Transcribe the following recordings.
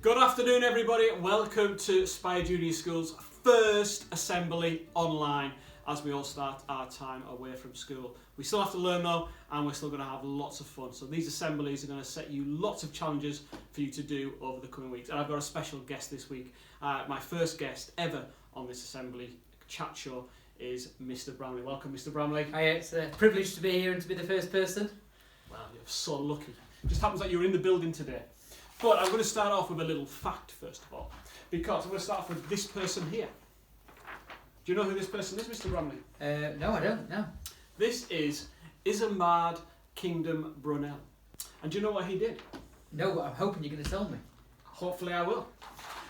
Good afternoon everybody, welcome to Spire Junior School's first assembly online as we all start our time away from school. We still have to learn though, and we're still going to have lots of fun. So these assemblies are going to set you lots of challenges for you to do over the coming weeks. And I've got a special guest this week. My first guest ever on this assembly chat show is Mr. Bramley. Welcome Mr. Bramley. Hi, it's a privilege to be here and to be the first person. Well, you're so lucky. It just happens that you're in the building today. But I'm going to start off with a little fact first of all, because I'm going to start off with this person here. Do you know who this person is, Mr. Bramley? No, I don't, no. This is Isambard Kingdom Brunel. And do you know what he did? No, but I'm hoping you're going to tell me. Hopefully I will.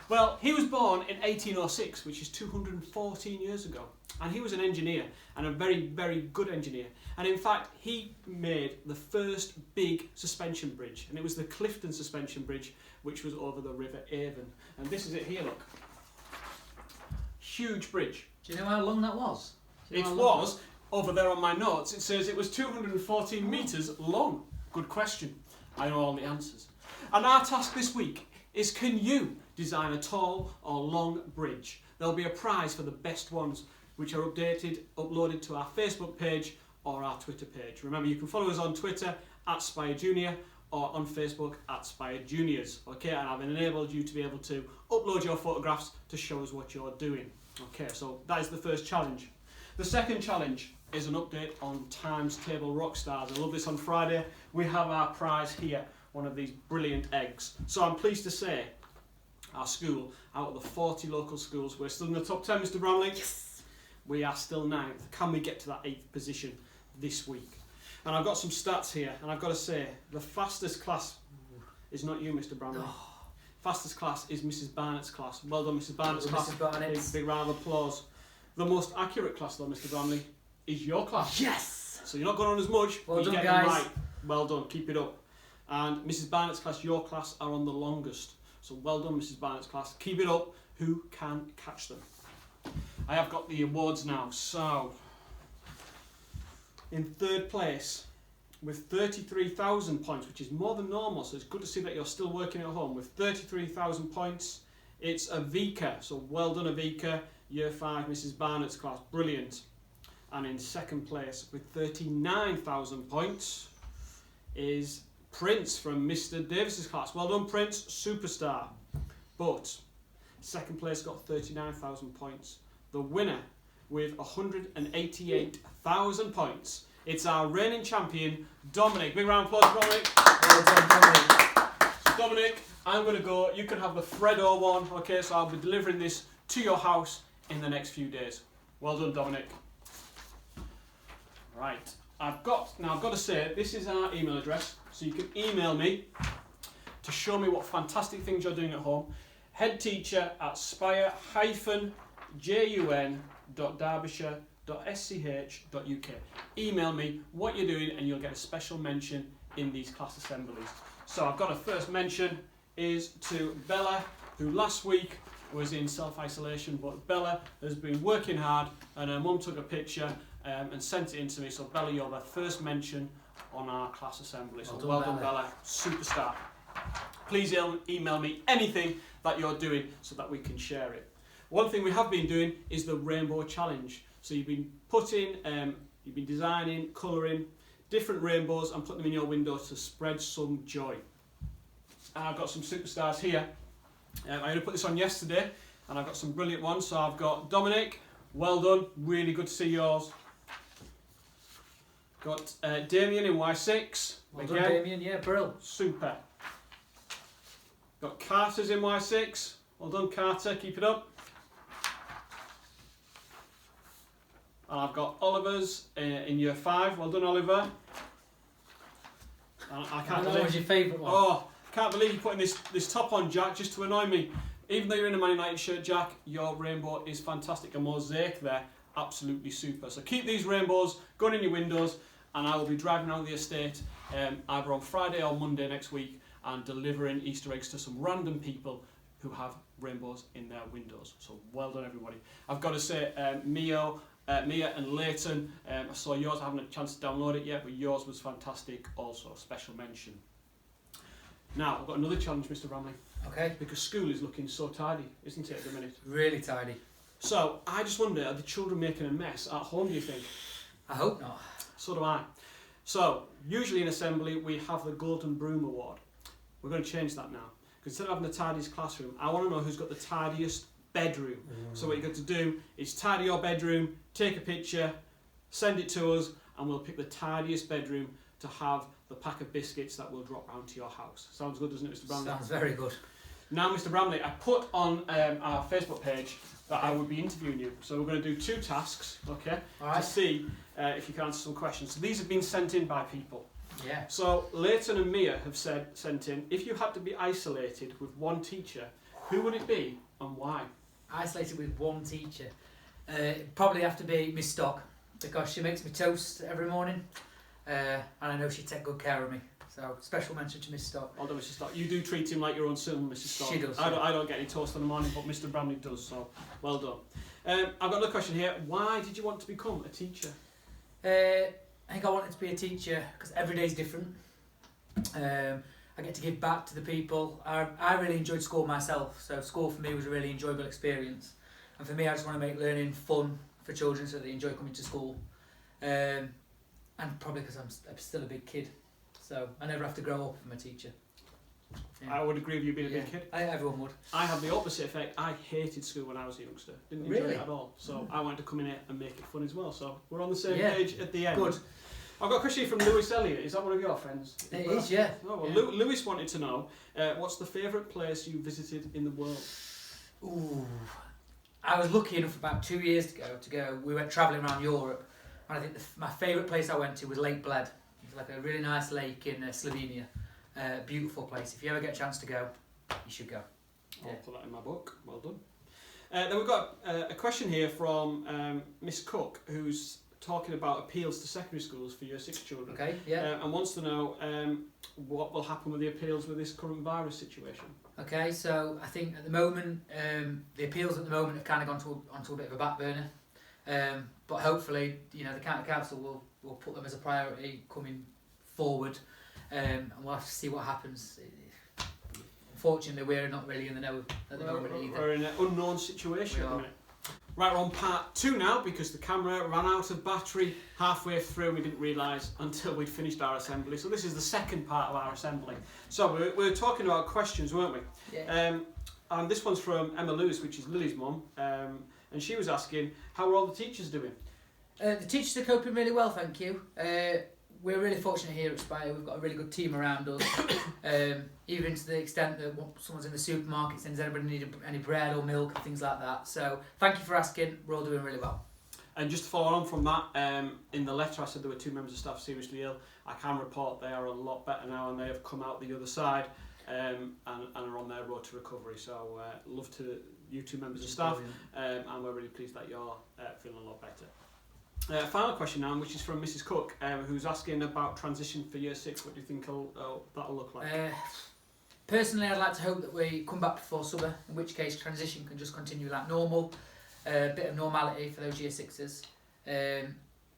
Well, he was born in 1806, which is 214 years ago. And he was an engineer, and a very, very good engineer. And in fact, he made the first big suspension bridge. And it was the Clifton Suspension Bridge, which was over the River Avon. And this is it here, look. Huge bridge. Do you know how long that was? It was, over there on my notes, it says it was 214 metres long. Good question. I know all the answers. And our task this week is, can you design a tall or long bridge? There'll be a prize for the best ones, which are uploaded to our Facebook page or our Twitter page. Remember, you can follow us on Twitter at Spire Junior or on Facebook at Spire Juniors. Okay, and I've enabled you to be able to upload your photographs to show us what you're doing. Okay, so that is the first challenge. The second challenge is an update on Times Table Rockstars. I love this. On Friday, we have our prize here, one of these brilliant eggs. So I'm pleased to say our school, out of the 40 local schools, we're still in the top 10, Mr. Bramley. Yes! We are still 9th. Can we get to that 8th position this week? And I've got some stats here, and I've got to say, the fastest class is not you, Mr. Bramley. Oh. Fastest class is Mrs. Barnett's class. Well done, Mrs. Barnett's Well done, class. Mrs. Barnett. Big round of applause. The most accurate class, though, Mr. Bramley, is your class. Yes! So you're not going on as much, Well but done, you're getting guys. right. Well done, keep it up. And Mrs. Barnett's class, your class, are on the longest. So well done, Mrs. Barnett's class. Keep it up. Who can catch them? I have got the awards now. So, in third place, with 33,000 points, which is more than normal, so it's good to see that you're still working at home. With 33,000 points, it's Avika. So well done, Avika. Year 5, Mrs. Barnett's class. Brilliant. And in second place, with 39,000 points, is Prince from Mr. Davis's class. Well done, Prince. Superstar. But second place got 39,000 points. The winner with 188,000 points. It's our reigning champion, Dominic. Big round of applause, Dominic. Well done, Dominic. So Dominic, I'm going to go. You can have the Freddo one. Okay, so I'll be delivering this to your house in the next few days. Well done, Dominic. Right. I've got to say, this is our email address, so you can email me to show me what fantastic things you're doing at home. headteacher@spire-jun.derbyshire.sch.uk. Email me what you're doing and you'll get a special mention in these class assemblies. So I've got a first mention is to Bella, who last week was in self-isolation, but Bella has been working hard and her mum took a picture and sent it in to me. So Bella, you're the first mention on our class assembly. So well done, Bella. Superstar. Please email me anything that you're doing so that we can share it. One thing we have been doing is the Rainbow Challenge. So you've been you've been designing, colouring different rainbows and putting them in your windows to spread some joy. And I've got some superstars here. I only put this on yesterday and I've got some brilliant ones. So I've got Dominic, well done, really good to see yours. Got Damien in Y6. Well done, Damien. Yeah, brill. Super. Got Carter's in Y6. Well done, Carter. Keep it up. And I've got Oliver's in year 5. Well done, Oliver. And I can't believe. What was your favourite one? Oh, can't believe you're putting this top on, Jack, just to annoy me. Even though you're in a Man United shirt, Jack, your rainbow is fantastic. A mosaic there, absolutely super. So keep these rainbows going in your windows, and I will be driving around the estate either on Friday or Monday next week and delivering Easter eggs to some random people who have rainbows in their windows. So well done, everybody. I've got to say, Mia and Leighton, I saw yours. I haven't had a chance to download it yet, but yours was fantastic also. Special mention. Now, I've got another challenge, Mr. Bramley, Okay. because school is looking so tidy, isn't it, at the minute? Really tidy. So, I just wonder, are the children making a mess at home, do you think? I hope not. So do I. So, usually in assembly, we have the Golden Broom Award. We're going to change that now. Because instead of having the tidiest classroom, I want to know who's got the tidiest bedroom. So what you've got to do is tidy your bedroom, take a picture, send it to us, and we'll pick the tidiest bedroom to have the pack of biscuits that will drop round to your house. Sounds good, doesn't it, Mr. Bramley? Sounds very good. Now, Mr. Bramley, I put on our Facebook page that I would be interviewing you. So we're going to do 2 tasks, okay, All to right. see if you can answer some questions. So these have been sent in by people. Yeah. So Leighton and Mia have sent in, if you had to be isolated with one teacher, who would it be and why? Isolated with one teacher. It'd probably have to be Miss Stock, because she makes me toast every morning, and I know she'd take good care of me. So special mention to Miss Stock. Although Mrs. Stock, you do treat him like your own son, Mrs. Stock. She does. I don't get any toast in the morning, but Mr. Bramley does, so well done. I've got another question here. Why did you want to become a teacher? I think I wanted to be a teacher because every day's different. I get to give back to the people. I really enjoyed school myself, so school for me was a really enjoyable experience. And for me, I just want to make learning fun for children so they enjoy coming to school. And probably because I'm still a big kid, so I never have to grow up if I'm a teacher. I would agree with you being a big kid. Everyone would. I had the opposite effect. I hated school when I was a youngster. Didn't enjoy Really? it at all. So I wanted to come in here and make it fun as well. So we're on the same Yeah. page at the end. Good. I've got a question from Lewis Elliott. Is that one of your friends? It is, yeah. Oh, well, Yeah. Lewis wanted to know, what's the favourite place you visited in the world? Ooh. I was lucky enough about 2 years ago. We went travelling around Europe, and I think my favourite place I went to was Lake Bled. It's like a really nice lake in Slovenia. Beautiful place. If you ever get a chance to go, you should go. I'll put that in my book. Well done. Then we've got a question here from Miss Cook, who's talking about appeals to secondary schools for year 6 children. Okay, yeah. And wants to know what will happen with the appeals with this current virus situation. Okay, so I think at the moment, the appeals at the moment have kind of gone onto a bit of a back burner. But hopefully, the county council will put them as a priority coming forward, and we'll have to see what happens. Unfortunately, we're not really in the know at the moment either. We're in an unknown situation at the minute. Right, we're on part 2 now because the camera ran out of battery halfway through. We didn't realise until we'd finished our assembly. So this is the second part of our assembly. So we were talking about questions, weren't we? Yeah. And this one's from Emma Lewis, which is Lily's mum. And she was asking, how are all the teachers doing? The teachers are coping really well, thank you. We're really fortunate here at Spire. We've got a really good team around us, even to the extent that someone's in the supermarket and does anybody need any bread or milk and things like that. So thank you for asking. We're all doing really well. And just to follow on from that, in the letter I said there were 2 members of staff seriously ill. I can report they are a lot better now and they have come out the other side and are on their road to recovery. So love to you 2 members of staff, and we're really pleased that you're feeling a lot better. Final question now, which is from Mrs. Cook, who's asking about transition for year 6. What do you think that'll look like? Personally, I'd like to hope that we come back before summer, in which case transition can just continue like normal, a bit of normality for those year 6s.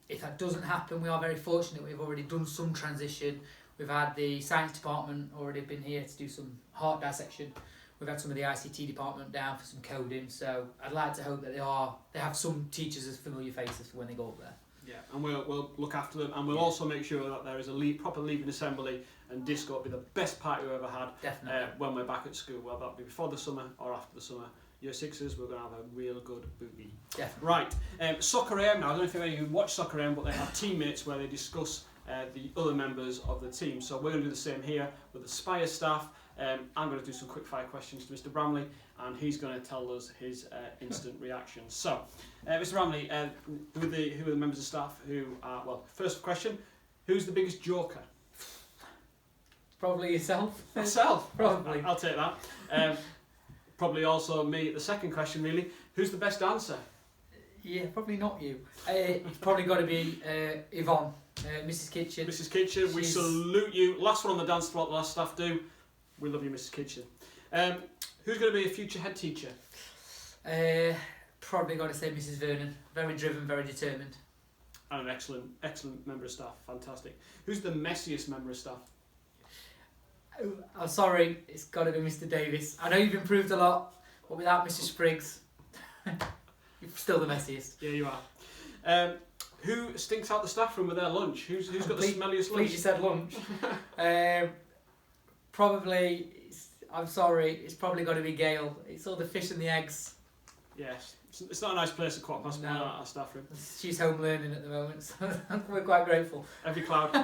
If that doesn't happen, we are very fortunate. We've already done some transition. We've had the science department already been here to do some heart dissection. We've had some of the ICT department down for some coding, so I'd like to hope that they have some teachers as familiar faces for when they go up there. Yeah, and we'll look after them, and we'll also make sure that there is a proper leaving assembly, and disco will be the best party we've ever had. Definitely. When we're back at school, whether that be before the summer or after the summer. Year 6s, we're going to have a real good boogie. Definitely. Right, Soccer AM now. I don't know if any of you watch Soccer AM, but they have teammates where they discuss the other members of the team. So we're going to do the same here with the Spire staff. I'm going to do some quick fire questions to Mr. Bramley, and he's going to tell us his instant reactions. So, Mr. Bramley, who are the members of staff who are, first question, who's the biggest joker? Probably yourself. Myself? Probably. I'll take that. Probably also me. The second question, really, who's the best dancer? Yeah, probably not you. It's probably got to be Yvonne, Mrs. Kitchen. Mrs. Kitchen, we salute you. Last one on the dance floor, the last staff do. We love you, Mrs. Kitchen. Who's going to be a future head teacher? Probably got to say Mrs. Vernon. Very driven, very determined. And an excellent member of staff. Fantastic. Who's the messiest member of staff? I'm sorry, it's got to be Mr. Davis. I know you've improved a lot, but without Mrs. Spriggs, you're still the messiest. Yeah, you are. Who stinks out the staff room with their lunch? Who's got the smelliest lunch? Please, you said lunch. Probably, I'm sorry, it's probably got to be Gail. It's all the fish and the eggs. Yes, it's not a nice place to quarter past one No. at our staff room. She's home learning at the moment, so we're quite grateful. Every cloud.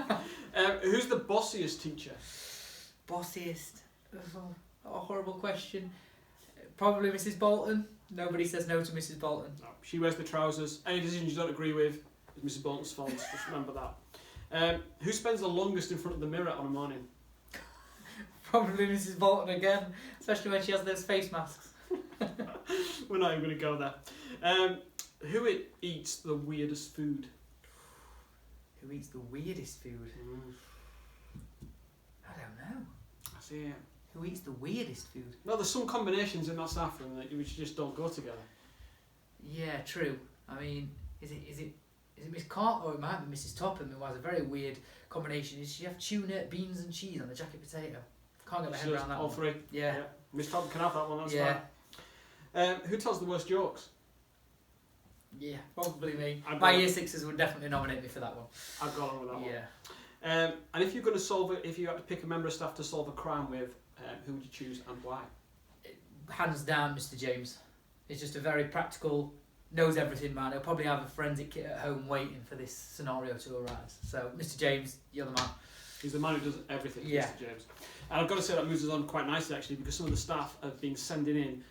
Who's the bossiest teacher? Bossiest? Oh, a horrible question. Probably Mrs. Bolton. Nobody says no to Mrs. Bolton. No, she wears the trousers. Any decisions you don't agree with is Mrs. Bolton's fault. Just remember that. Who spends the longest in front of the mirror on a morning? Probably Mrs. Bolton again, especially when she has those face masks. We're not even going to go there. Who eats the weirdest food? Who eats the weirdest food? I don't know. I see it. Who eats the weirdest food? Well, there's some combinations in that staff room that which just don't go together. Yeah, true. I mean, is it Miss Carter or it might be Mrs. Topham who has a very weird combination? Is she have tuna, beans and cheese on the jacket potato? Can't get my head around that all one. three. Yeah. Miss Topham can have that one, that's Yeah. fine. Who tells the worst jokes? Yeah, probably me. I've My got- year sixes would definitely nominate me for that one. I've got on with that one. Yeah. And if you're going to solve it, if you had to pick a member of staff to solve a crime with, who would you choose and why? Hands down, Mr. James. He's just a very practical, knows everything man. He'll probably have a forensic kit at home waiting for this scenario to arise. So, Mr. James, you're the man. He's the man who does everything, Yeah. Mr. James. And I've got to say that moves us on quite nicely actually, because some of the staff have been sending in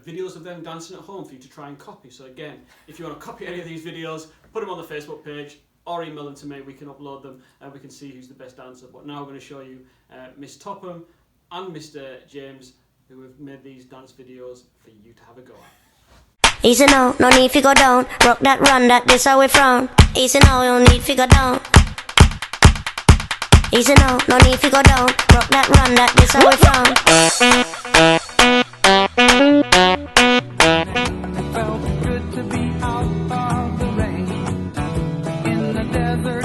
videos of them dancing at home for you to try and copy. So again, if you want to copy any of these videos, put them on the Facebook page or email them to me. We can upload them and we can see who's the best dancer. But now we're going to show you Miss Topham and Mr. James, who have made these dance videos for you to have a go at. Easy now, no need to go down. Rock that, run that, this how we frown. Easy now, no need to go down. Easy now, no need to go down. Rock that, run that, this how we frown. It felt good to be out of the rain. In the desert,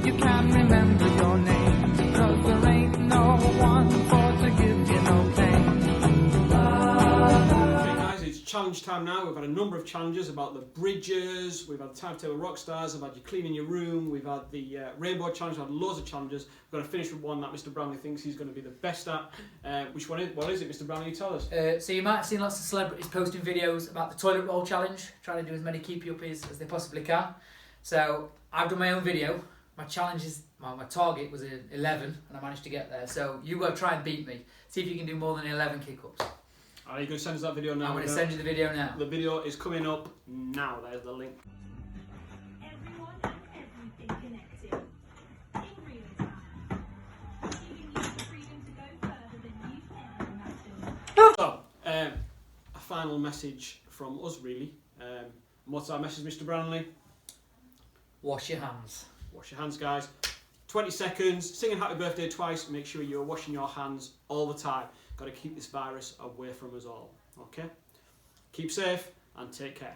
you can't remember your name. 'Cause there ain't no one for to give you no pain. Okay guys, it's challenge time now. We've had a number of challenges about the bridges, we've had Timetable Rockstars, we've had you cleaning your room, we've had the Rainbow Challenge, we've had loads of challenges. We're going to finish with one that Mr. Brownlee thinks he's going to be the best at. Which one is? What is it, Mr. Brownlee? You tell us. So you might have seen lots of celebrities posting videos about the toilet roll challenge, trying to do as many keepy uppies as they possibly can. So I've done my own video. My challenge is, well, my target was 11 and I managed to get there. So you got to try and beat me. See if you can do more than 11 kick-ups. Are you going to send us that video now? I'm going to send you the video now. The video is coming up now. There's the link. Everyone and everything connected in real time, giving you the freedom to go further than you've ever imagined. So, a final message from us, really. What's our message, Mr. Brownlee? Wash your hands. Wash your hands, guys. 20 seconds. Singing happy birthday twice. Make sure you're washing your hands all the time. Got to keep this virus away from us all. Okay? Keep safe and take care.